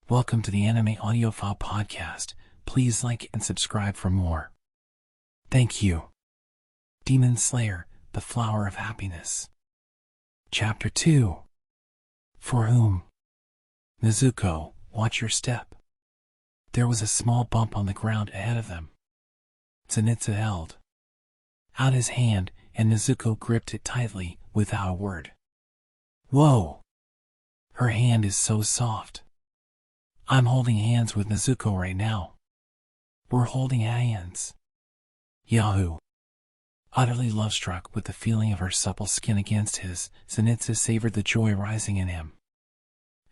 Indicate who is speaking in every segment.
Speaker 1: Welcome to the Anime Audiophile Podcast. Please like and subscribe for more. Thank you. Demon Slayer, the Flower of Happiness. Chapter 2. For whom? Nezuko, watch your step. There was a small bump on the ground ahead of them. Zenitsu held out his hand, and Nezuko gripped it tightly, without a word. Whoa! Her hand is so soft. I'm holding hands with Nezuko right now. We're holding hands. Yahoo! Utterly love-struck with the feeling of her supple skin against his, Zenitsu savored the joy rising in him.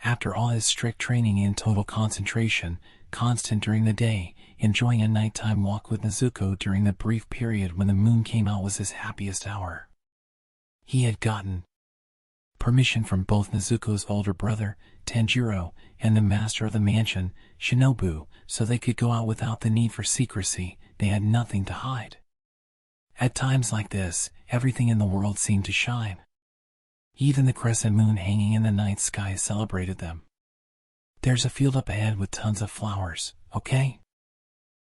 Speaker 1: After all his strict training in total concentration, constant during the day, enjoying a nighttime walk with Nezuko during the brief period when the moon came out was his happiest hour. He had gotten permission from both Nezuko's older brother, Tanjiro, and the master of the mansion, Shinobu, so they could go out without the need for secrecy. They had nothing to hide. At times like this, everything in the world seemed to shine. Even the crescent moon hanging in the night sky celebrated them. There's a field up ahead with tons of flowers, okay?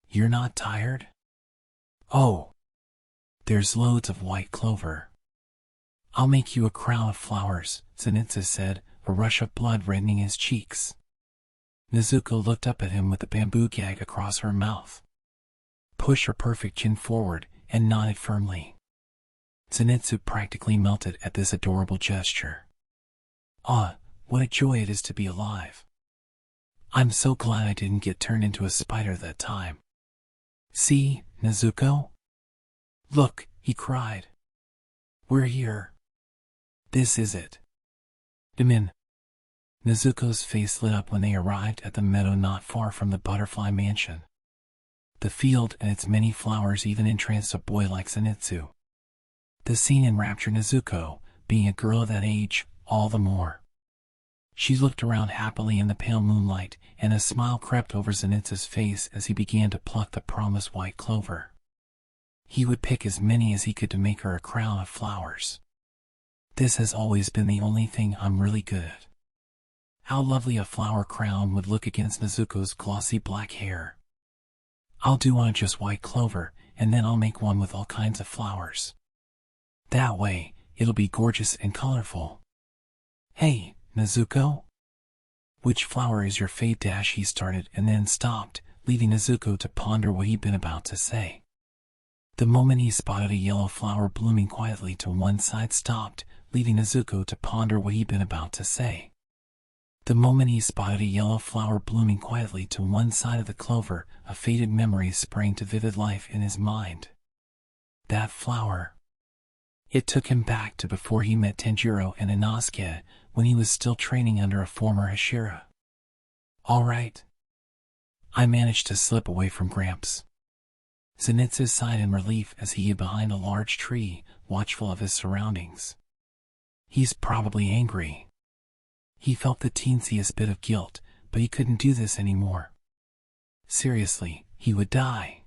Speaker 1: You're not tired? Oh, there's loads of white clover. I'll make you a crown of flowers, Zenitsu said, a rush of blood reddening his cheeks. Nezuko looked up at him with the bamboo gag across her mouth. Pushed her perfect chin forward, and nodded firmly. Zenitsu practically melted at this adorable gesture. Ah, what a joy it is to be alive. I'm so glad I didn't get turned into a spider that time. See, Nezuko? Look, he cried. We're here. This is it. Demin. Nezuko's face lit up when they arrived at the meadow not far from the butterfly mansion. The field and its many flowers even entranced a boy like Zenitsu. The scene enraptured Nezuko, being a girl of that age, all the more. She looked around happily in the pale moonlight, and a smile crept over Zenitsu's face as he began to pluck the promised white clover. He would pick as many as he could to make her a crown of flowers. This has always been the only thing I'm really good at. How lovely a flower crown would look against Nezuko's glossy black hair. I'll do one of just white clover, and then I'll make one with all kinds of flowers. That way, it'll be gorgeous and colorful. Hey, Nezuko? Which flower is your fave? He started and then stopped, leaving Nezuko to ponder what he'd been about to say. The moment he spotted a yellow flower blooming quietly to one side stopped, leaving Nezuko to ponder what he'd been about to say. The moment he spotted a yellow flower blooming quietly to one side of the clover, a faded memory sprang to vivid life in his mind. That flower. It took him back to before he met Tanjiro and Inosuke, when he was still training under a former hashira. All right. I managed to slip away from Gramps. Zenitsu sighed in relief as he hid behind a large tree, watchful of his surroundings. He's probably angry. He felt the teensiest bit of guilt, but he couldn't do this anymore. Seriously, he would die.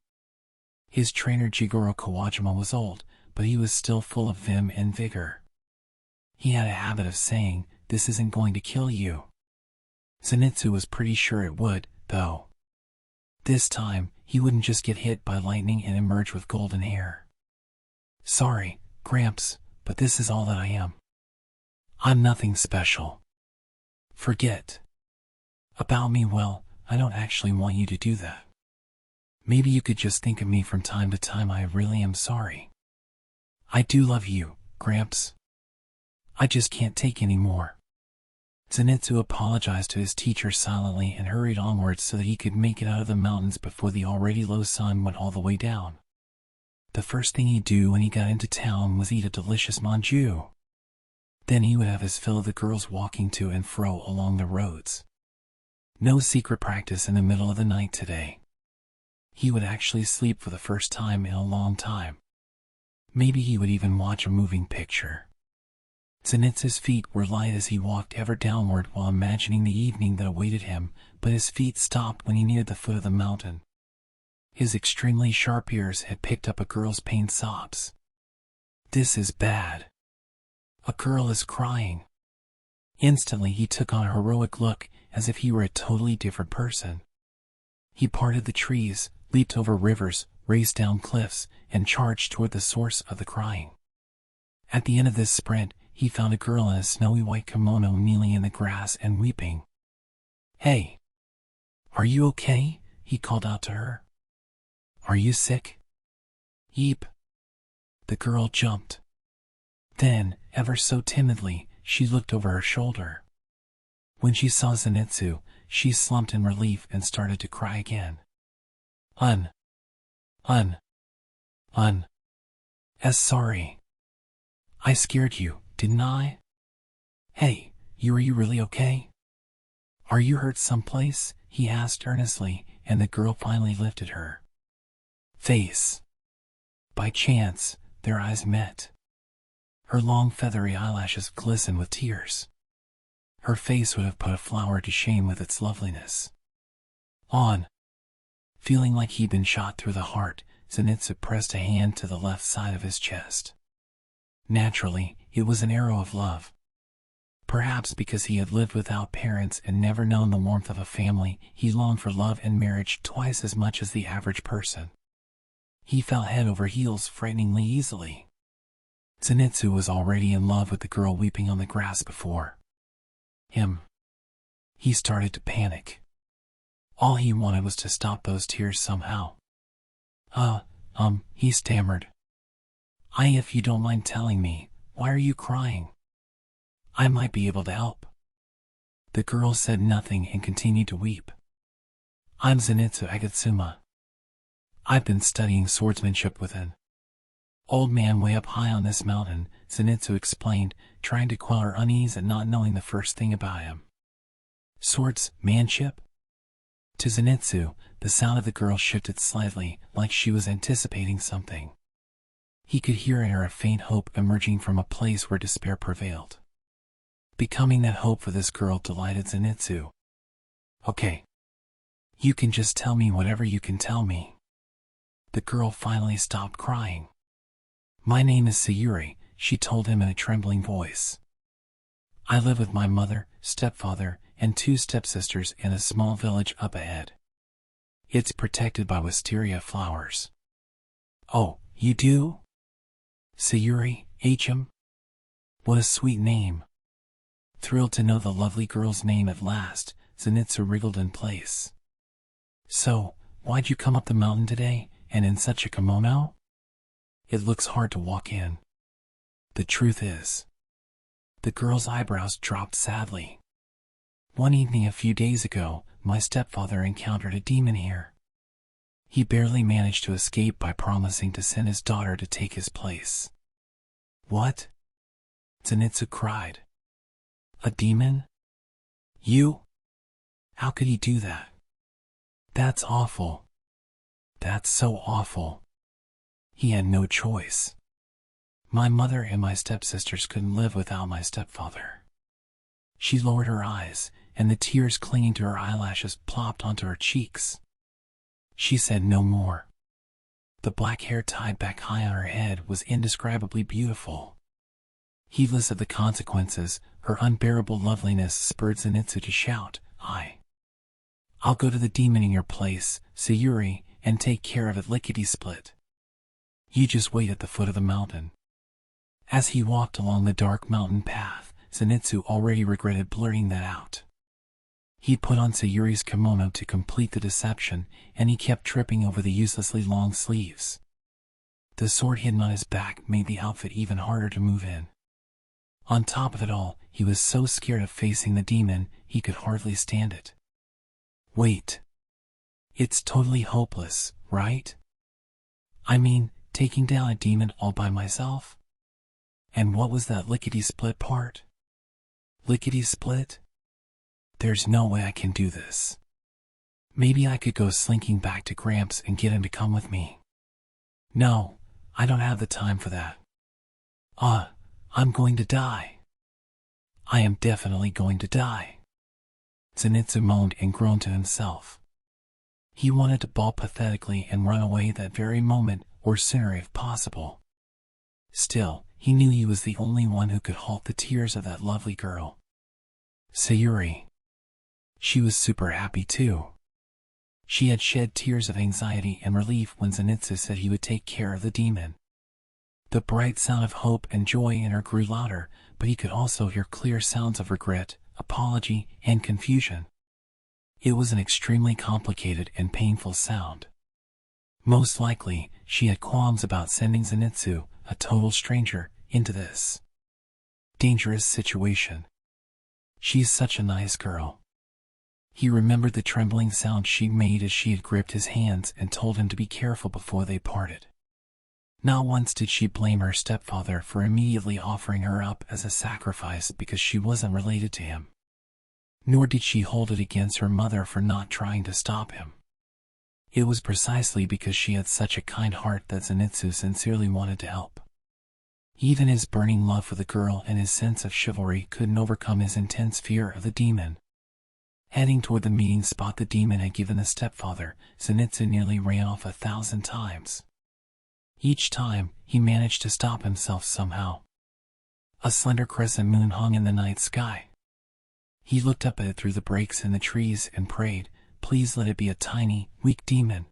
Speaker 1: His trainer Jigoro Kawajima was old, but he was still full of vim and vigor. He had a habit of saying, "This isn't going to kill you." Zenitsu was pretty sure it would, though. This time, he wouldn't just get hit by lightning and emerge with golden hair. Sorry, Gramps, but this is all that I am. I'm nothing special. Forget about me. Well, I don't actually want you to do that. Maybe you could just think of me from time to time. I really am sorry. I do love you, Gramps. I just can't take any more. Zenitsu apologized to his teacher silently and hurried onwards so that he could make it out of the mountains before the already low sun went all the way down. The first thing he'd do when he got into town was eat a delicious manju. Then he would have his fill of the girls walking to and fro along the roads. No secret practice in the middle of the night today. He would actually sleep for the first time in a long time. Maybe he would even watch a moving picture. Zenitsu's feet were light as he walked ever downward while imagining the evening that awaited him, but his feet stopped when he neared the foot of the mountain. His extremely sharp ears had picked up a girl's pained sobs. This is bad. A girl is crying. Instantly he took on a heroic look as if he were a totally different person. He parted the trees, leaped over rivers, raced down cliffs, and charged toward the source of the crying. At the end of this sprint, he found a girl in a snowy white kimono kneeling in the grass and weeping. "Hey! Are you okay?" he called out to her. "Are you sick?" "Yeep." The girl jumped. Then, ever so timidly, she looked over her shoulder. When she saw Zenitsu, she slumped in relief and started to cry again. Sorry. I scared you, didn't I? Hey, are you really okay? Are you hurt someplace? He asked earnestly, and the girl finally lifted her face. By chance, their eyes met. Her long feathery eyelashes glistened with tears. Her face would have put a flower to shame with its loveliness. Feeling like he'd been shot through the heart, Zenitsu pressed a hand to the left side of his chest. Naturally, it was an arrow of love. Perhaps because he had lived without parents and never known the warmth of a family, he longed for love and marriage twice as much as the average person. He fell head over heels frighteningly easily. Zenitsu was already in love with the girl weeping on the grass before him. He started to panic. All he wanted was to stop those tears somehow. He stammered. If you don't mind telling me, why are you crying? I might be able to help." The girl said nothing and continued to weep. "I'm Zenitsu Agatsuma. I've been studying swordsmanship with an old man way up high on this mountain," Zenitsu explained, trying to quell her unease at not knowing the first thing about him. "Swordsmanship?" To Zenitsu, the sound of the girl shifted slightly, like she was anticipating something. He could hear in her a faint hope emerging from a place where despair prevailed. Becoming that hope for this girl delighted Zenitsu. "Okay. You can just tell me whatever you can tell me." The girl finally stopped crying. "My name is Sayuri," she told him in a trembling voice. "I live with my mother, stepfather, and 2 stepsisters in a small village up ahead. It's protected by wisteria flowers." "Oh, you do?" "Sayuri, H.M. What a sweet name." Thrilled to know the lovely girl's name at last, Zenitsu wriggled in place. "So, why'd you come up the mountain today, and in such a kimono? It looks hard to walk in." "The truth is." The girl's eyebrows dropped sadly. "One evening a few days ago, my stepfather encountered a demon here. He barely managed to escape by promising to send his daughter to take his place." "What?" Zenitsu cried. "A demon? You? How could he do that? That's awful. That's so awful." "He had no choice. My mother and my stepsisters couldn't live without my stepfather." She lowered her eyes, and the tears clinging to her eyelashes plopped onto her cheeks. She said no more. The black hair tied back high on her head was indescribably beautiful. Heedless of the consequences, her unbearable loveliness spurred Zenitsu to shout, I'll go to the demon in your place, Sayuri, and take care of it lickety-split. You just wait at the foot of the mountain." As he walked along the dark mountain path, Zenitsu already regretted blurting that out. He put on Sayuri's kimono to complete the deception, and he kept tripping over the uselessly long sleeves. The sword hidden on his back made the outfit even harder to move in. On top of it all, he was so scared of facing the demon, he could hardly stand it. Wait. It's totally hopeless, right? I mean, taking down a demon all by myself? And what was that lickety-split part? Lickety-split? There's no way I can do this. Maybe I could go slinking back to Gramps and get him to come with me. No, I don't have the time for that. I'm going to die. I am definitely going to die. Zenitsu moaned and groaned to himself. He wanted to bawl pathetically and run away that very moment, or sooner if possible. Still, he knew he was the only one who could halt the tears of that lovely girl. Sayuri. She was super happy too. She had shed tears of anxiety and relief when Zenitsu said he would take care of the demon. The bright sound of hope and joy in her grew louder, but he could also hear clear sounds of regret, apology, and confusion. It was an extremely complicated and painful sound. Most likely, she had qualms about sending Zenitsu, a total stranger, into this dangerous situation. She's such a nice girl. He remembered the trembling sound she made as she had gripped his hands and told him to be careful before they parted. Not once did she blame her stepfather for immediately offering her up as a sacrifice because she wasn't related to him. Nor did she hold it against her mother for not trying to stop him. It was precisely because she had such a kind heart that Zenitsu sincerely wanted to help. Even his burning love for the girl and his sense of chivalry couldn't overcome his intense fear of the demon. Heading toward the meeting spot the demon had given the stepfather, Zenitsu nearly ran off 1,000 times. Each time, he managed to stop himself somehow. A slender crescent moon hung in the night sky. He looked up at it through the breaks in the trees and prayed, "Please let it be a tiny, weak demon."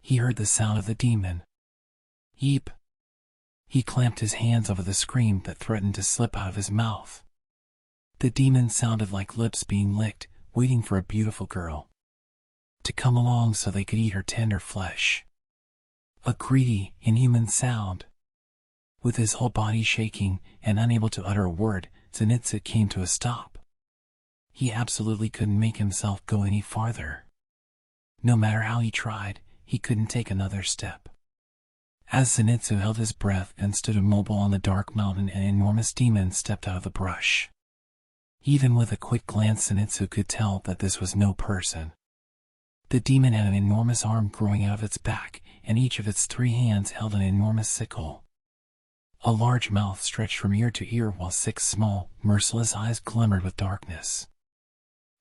Speaker 1: He heard the sound of the demon. Yeep. He clamped his hands over the scream that threatened to slip out of his mouth. The demon sounded like lips being licked, waiting for a beautiful girl to come along so they could eat her tender flesh. A greedy, inhuman sound. With his whole body shaking and unable to utter a word, Zenitsu came to a stop. He absolutely couldn't make himself go any farther. No matter how he tried, he couldn't take another step. As Zenitsu held his breath and stood immobile on the dark mountain, an enormous demon stepped out of the brush. Even with a quick glance, Zenitsu could tell that this was no person. The demon had an enormous arm growing out of its back, and each of its 3 hands held an enormous sickle. A large mouth stretched from ear to ear while 6 small, merciless eyes glimmered with darkness.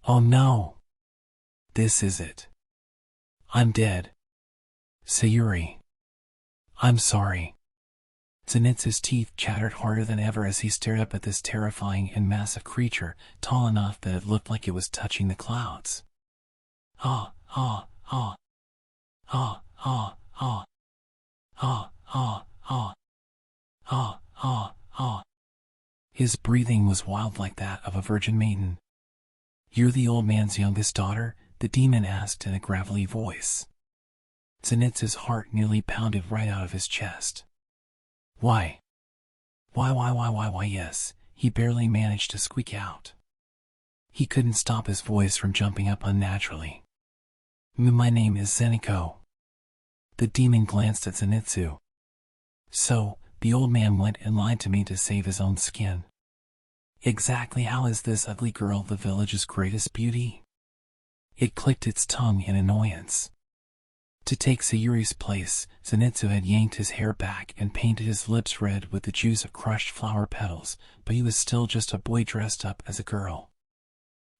Speaker 1: "Oh no! This is it. I'm dead. Sayuri. I'm sorry." Zenitsu's teeth chattered harder than ever as he stared up at this terrifying and massive creature, tall enough that it looked like it was touching the clouds. Ah, ah, ah. Ah, ah, ah. Ah, ah, ah. Ah, ah, ah. His breathing was wild like that of a virgin maiden. "You're the old man's youngest daughter?" the demon asked in a gravelly voice. Zenitsu's heart nearly pounded right out of his chest. Why, yes, he barely managed to squeak out. He couldn't stop his voice from jumping up unnaturally. "My name is Zeniko." The demon glanced at Zenitsu. "So, the old man went and lied to me to save his own skin. Exactly how is this ugly girl the village's greatest beauty?" It clicked its tongue in annoyance. To take Sayuri's place, Zenitsu had yanked his hair back and painted his lips red with the juice of crushed flower petals, but he was still just a boy dressed up as a girl.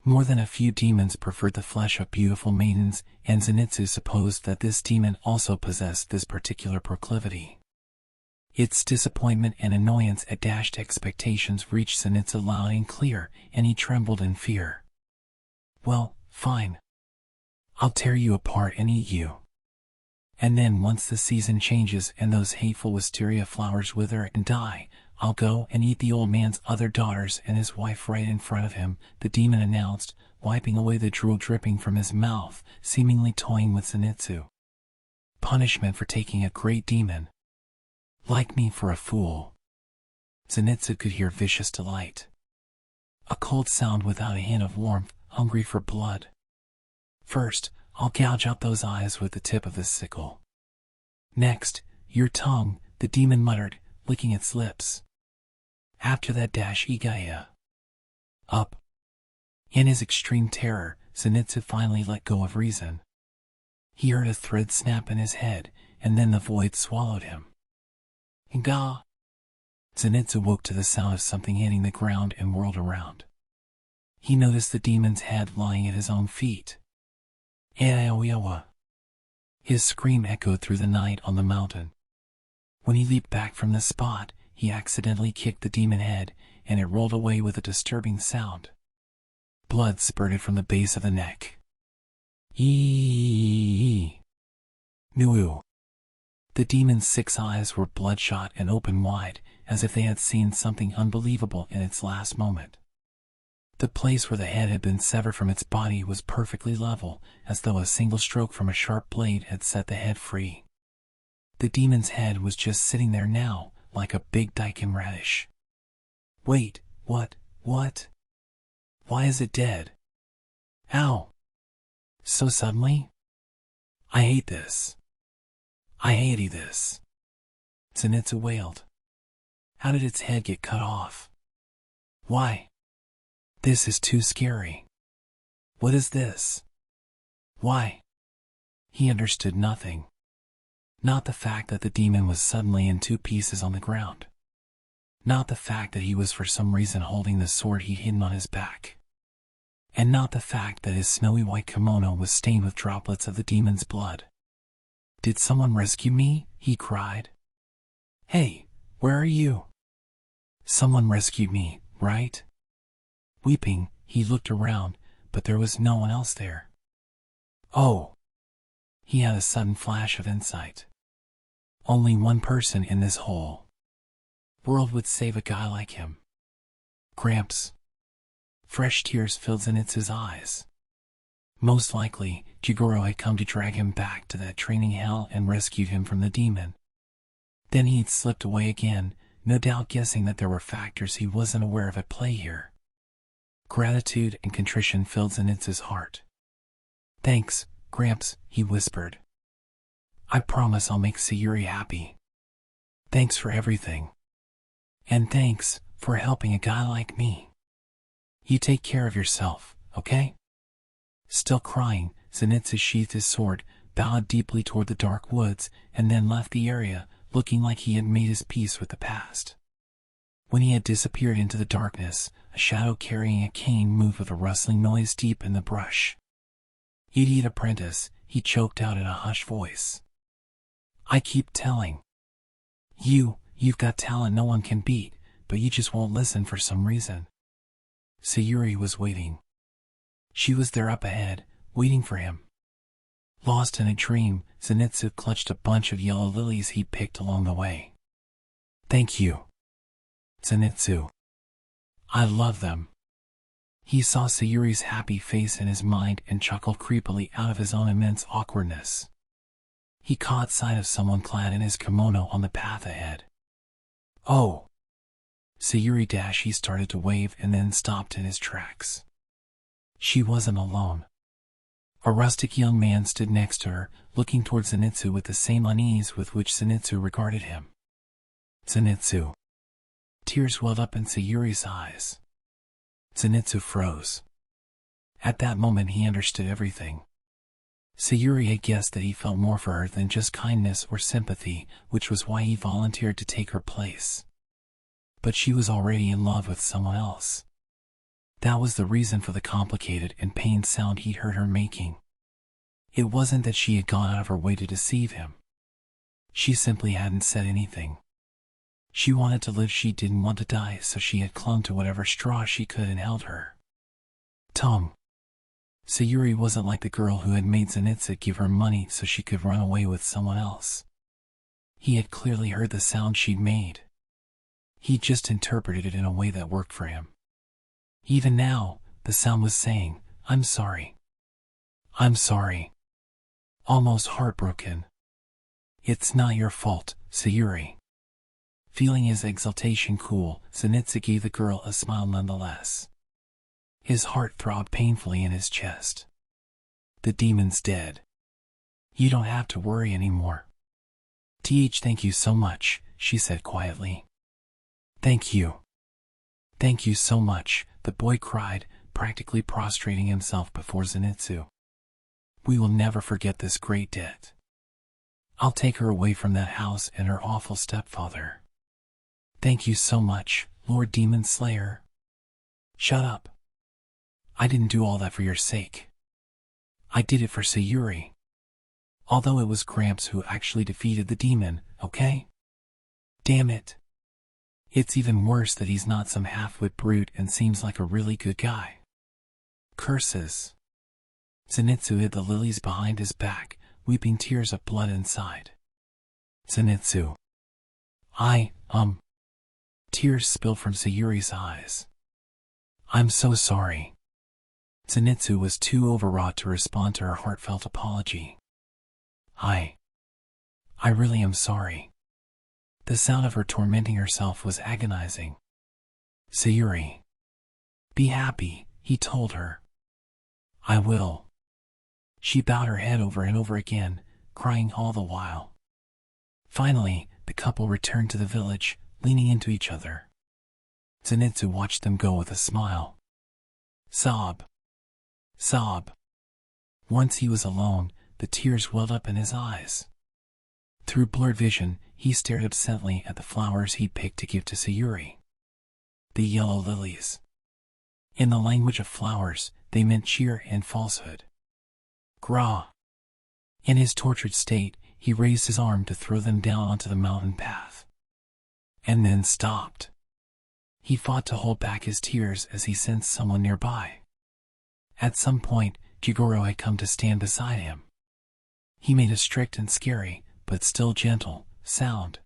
Speaker 1: More than a few demons preferred the flesh of beautiful maidens, and Zenitsu supposed that this demon also possessed this particular proclivity. Its disappointment and annoyance at dashed expectations reached Zenitsu loud and clear, and he trembled in fear. "Well, fine. I'll tear you apart and eat you. And then once the season changes and those hateful wisteria flowers wither and die, I'll go and eat the old man's other daughters and his wife right in front of him," the demon announced, wiping away the drool dripping from his mouth, seemingly toying with Zenitsu. Punishment for taking a great demon like me for a fool. Zenitsu could hear vicious delight. A cold sound without a hint of warmth, hungry for blood. "First, I'll gouge out those eyes with the tip of this sickle. Next, your tongue," the demon muttered, licking its lips. "After that dash Igaya. Up." In his extreme terror, Zenitsu finally let go of reason. He heard a thread snap in his head, and then the void swallowed him. "Ga!" Zenitsu woke to the sound of something hitting the ground and whirled around. He noticed the demon's head lying at his own feet. "Eoyawa!" His scream echoed through the night on the mountain. When he leaped back from the spot, he accidentally kicked the demon head, and it rolled away with a disturbing sound. Blood spurted from the base of the neck. Eeeeee. Nuu. The demon's 6 eyes were bloodshot and open wide, as if they had seen something unbelievable in its last moment. The place where the head had been severed from its body was perfectly level, as though a single stroke from a sharp blade had set the head free. The demon's head was just sitting there now, like a big daikon radish. Wait, what? Why is it dead? Ow! So suddenly? I hate this. I hate this. Zenitsu wailed. How did its head get cut off? Why? This is too scary. What is this? Why? He understood nothing. Not the fact that the demon was suddenly in 2 pieces on the ground. Not the fact that he was for some reason holding the sword he'd hidden on his back. And not the fact that his snowy white kimono was stained with droplets of the demon's blood. Did someone rescue me? He cried. Hey, where are you? Someone rescued me, right? Weeping, he looked around, but there was no one else there. Oh! He had a sudden flash of insight. Only one person in this whole world would save a guy like him. Gramps. Fresh tears filled Zenitsu's eyes. Most likely, Jigoro had come to drag him back to that training hell and rescued him from the demon. Then he'd slipped away again, no doubt guessing that there were factors he wasn't aware of at play here. Gratitude and contrition filled Zenitsu's heart. Thanks, Gramps, he whispered. I promise I'll make Sayuri happy. Thanks for everything. And thanks for helping a guy like me. You take care of yourself, okay? Still crying, Zenitsu sheathed his sword, bowed deeply toward the dark woods, and then left the area, looking like he had made his peace with the past. When he had disappeared into the darkness, a shadow carrying a cane moved with a rustling noise deep in the brush. Idiot apprentice, he choked out in a hushed voice. I keep telling you've got talent no one can beat, but you just won't listen for some reason. Sayuri was waiting. She was there up ahead, waiting for him. Lost in a dream, Zenitsu clutched a bunch of yellow lilies he picked along the way. Thank you, Zenitsu. I love them. He saw Sayuri's happy face in his mind and chuckled creepily out of his own immense awkwardness. He caught sight of someone clad in his kimono on the path ahead. Oh! Sayuri dashed. He started to wave and then stopped in his tracks. She wasn't alone. A rustic young man stood next to her, looking towards Zenitsu with the same unease with which Zenitsu regarded him. Zenitsu. Tears welled up in Sayuri's eyes. Zenitsu froze. At that moment he understood everything. Sayuri had guessed that he felt more for her than just kindness or sympathy, which was why he volunteered to take her place. But she was already in love with someone else. That was the reason for the complicated and pained sound he'd heard her making. It wasn't that she had gone out of her way to deceive him. She simply hadn't said anything. She wanted to live, she didn't want to die, so she had clung to whatever straw she could and held her tongue. Sayuri wasn't like the girl who had made Zenitsu give her money so she could run away with someone else. He had clearly heard the sound she'd made. He just interpreted it in a way that worked for him. Even now, the sound was saying, I'm sorry. I'm sorry. Almost heartbroken. It's not your fault, Sayuri. Feeling his exultation cool, Zenitsu gave the girl a smile nonetheless. His heart throbbed painfully in his chest. The demon's dead. You don't have to worry anymore. Thank you so much, she said quietly. Thank you. Thank you so much, the boy cried, practically prostrating himself before Zenitsu. We will never forget this great debt. I'll take her away from that house and her awful stepfather. Thank you so much, Lord Demon Slayer. Shut up. I didn't do all that for your sake. I did it for Sayuri. Although it was Gramps who actually defeated the demon, okay? Damn it. It's even worse that he's not some half-wit brute and seems like a really good guy. Curses. Zenitsu hid the lilies behind his back, weeping tears of blood inside. Zenitsu. Tears spilled from Sayuri's eyes. I'm so sorry. Zenitsu was too overwrought to respond to her heartfelt apology. I really am sorry. The sound of her tormenting herself was agonizing. Sayuri. Be happy, he told her. I will. She bowed her head over and over again, crying all the while. Finally, the couple returned to the village, leaning into each other. Zenitsu watched them go with a smile. Sob. Sob. Once he was alone, the tears welled up in his eyes. Through blurred vision, he stared absently at the flowers he picked to give to Sayuri. The yellow lilies. In the language of flowers, they meant cheer and falsehood. Gra. In his tortured state, he raised his arm to throw them down onto the mountain path. And then stopped. He fought to hold back his tears as he sensed someone nearby. At some point, Jigoro had come to stand beside him. He made a strict and scary, but still gentle, sound.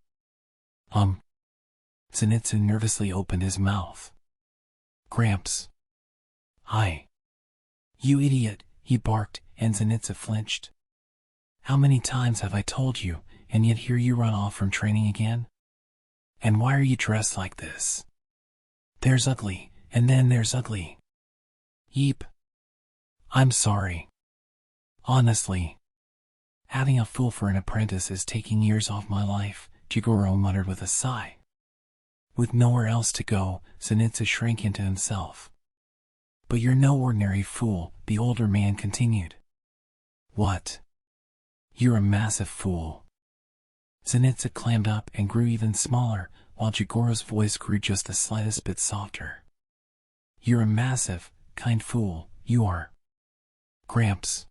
Speaker 1: Zenitsu nervously opened his mouth. Gramps. You idiot, he barked, and Zenitsu flinched. How many times have I told you, and yet here you run off from training again? And why are you dressed like this? There's ugly, and then there's ugly. Yeep. I'm sorry. Honestly. Having a fool for an apprentice is taking years off my life, Jigoro muttered with a sigh. With nowhere else to go, Zenitsu shrank into himself. But you're no ordinary fool, the older man continued. What? You're a massive fool. Zenitsu clammed up and grew even smaller, while Jigoro's voice grew just the slightest bit softer. You're a massive, kind fool, you are. Gramps.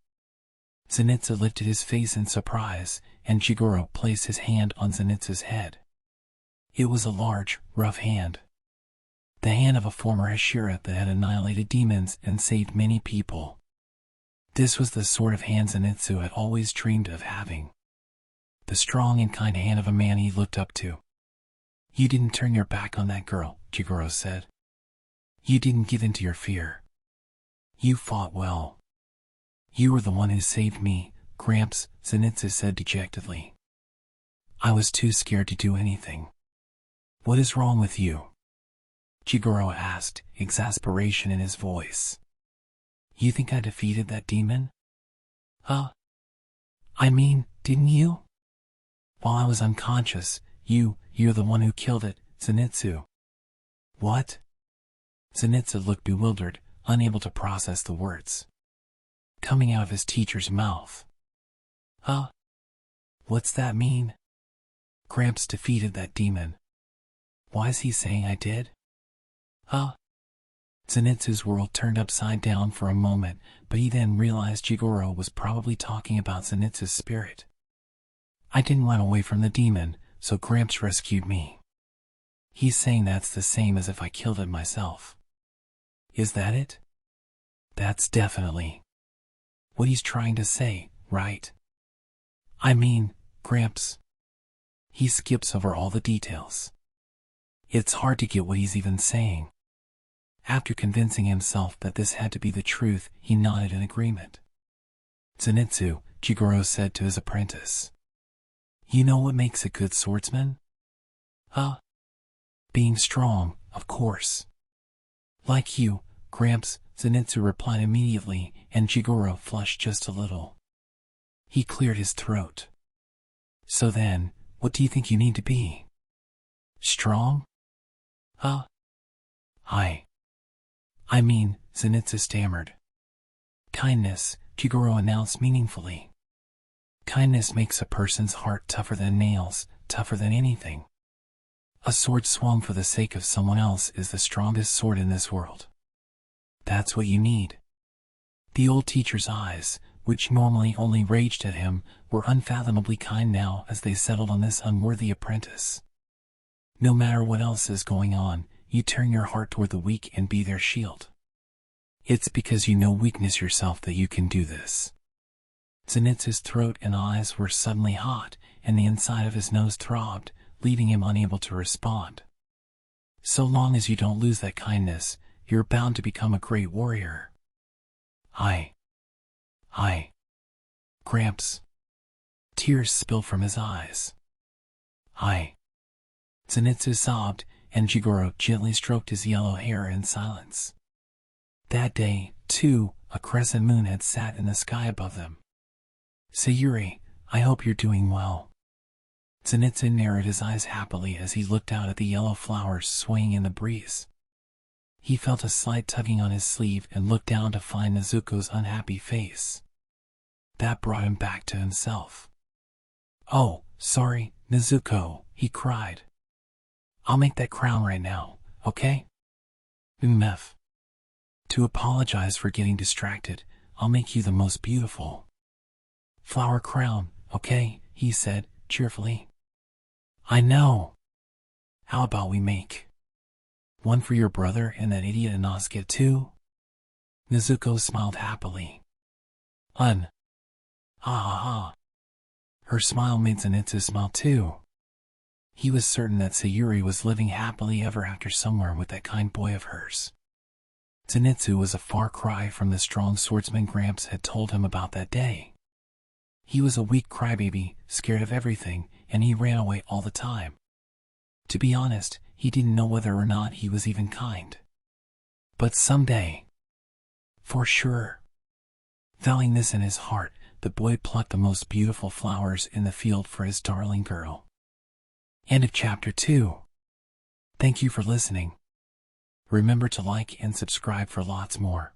Speaker 1: Zenitsu lifted his face in surprise, and Jigoro placed his hand on Zenitsu's head. It was a large, rough hand. The hand of a former hashira that had annihilated demons and saved many people. This was the sort of hand Zenitsu had always dreamed of having. The strong and kind hand of a man he looked up to. You didn't turn your back on that girl, Jigoro said. You didn't give in to your fear. You fought well. You were the one who saved me, Gramps, Zenitsu said dejectedly. I was too scared to do anything. What is wrong with you? Jigoro asked, exasperation in his voice. You think I defeated that demon? Didn't you? While I was unconscious, you're the one who killed it, Zenitsu. What? Zenitsu looked bewildered, unable to process the words coming out of his teacher's mouth. What's that mean? Gramps defeated that demon. Why is he saying I did? Zenitsu's world turned upside down for a moment, but he then realized Jigoro was probably talking about Zenitsu's spirit. I didn't run away from the demon, so Gramps rescued me. He's saying that's the same as if I killed it myself. Is that it? That's definitely what he's trying to say, right? Gramps. He skips over all the details. It's hard to get what he's even saying. After convincing himself that this had to be the truth, he nodded in agreement. Zenitsu, Jigoro said to his apprentice. You know what makes a good swordsman? Being strong, of course. Like you, Gramps, Zenitsu replied immediately, and Jigoro flushed just a little. He cleared his throat. So then, what do you think you need to be? Strong? Zenitsu stammered. Kindness, Jigoro announced meaningfully. Kindness makes a person's heart tougher than nails, tougher than anything. A sword swung for the sake of someone else is the strongest sword in this world. That's what you need. The old teacher's eyes, which normally only raged at him, were unfathomably kind now as they settled on this unworthy apprentice. No matter what else is going on, you turn your heart toward the weak and be their shield. It's because you know weakness yourself that you can do this. Zenitsu's throat and eyes were suddenly hot, and the inside of his nose throbbed, leaving him unable to respond. So long as you don't lose that kindness, you're bound to become a great warrior. I. Gramps. Tears spilled from his eyes. Zenitsu sobbed, and Jigoro gently stroked his yellow hair in silence. That day, too, a crescent moon had sat in the sky above them. Sayuri, I hope you're doing well. Zenitsu narrowed his eyes happily as he looked out at the yellow flowers swaying in the breeze. He felt a slight tugging on his sleeve and looked down to find Nezuko's unhappy face. That brought him back to himself. Oh, sorry, Nezuko, he cried. I'll make that crown right now, okay? To apologize for getting distracted, I'll make you the most beautiful flower crown, okay? He said, cheerfully. I know. How about we make one for your brother and that idiot Inosuke too? Nezuko smiled happily. Ha ha ha. Her smile made Zenitsu smile too. He was certain that Sayuri was living happily ever after somewhere with that kind boy of hers. Zenitsu was a far cry from the strong swordsman Gramps had told him about that day. He was a weak crybaby, scared of everything, and he ran away all the time. To be honest, he didn't know whether or not he was even kind. But someday, for sure. Vowing this in his heart, the boy plucked the most beautiful flowers in the field for his darling girl. End of Chapter 2. Thank you for listening. Remember to like and subscribe for lots more.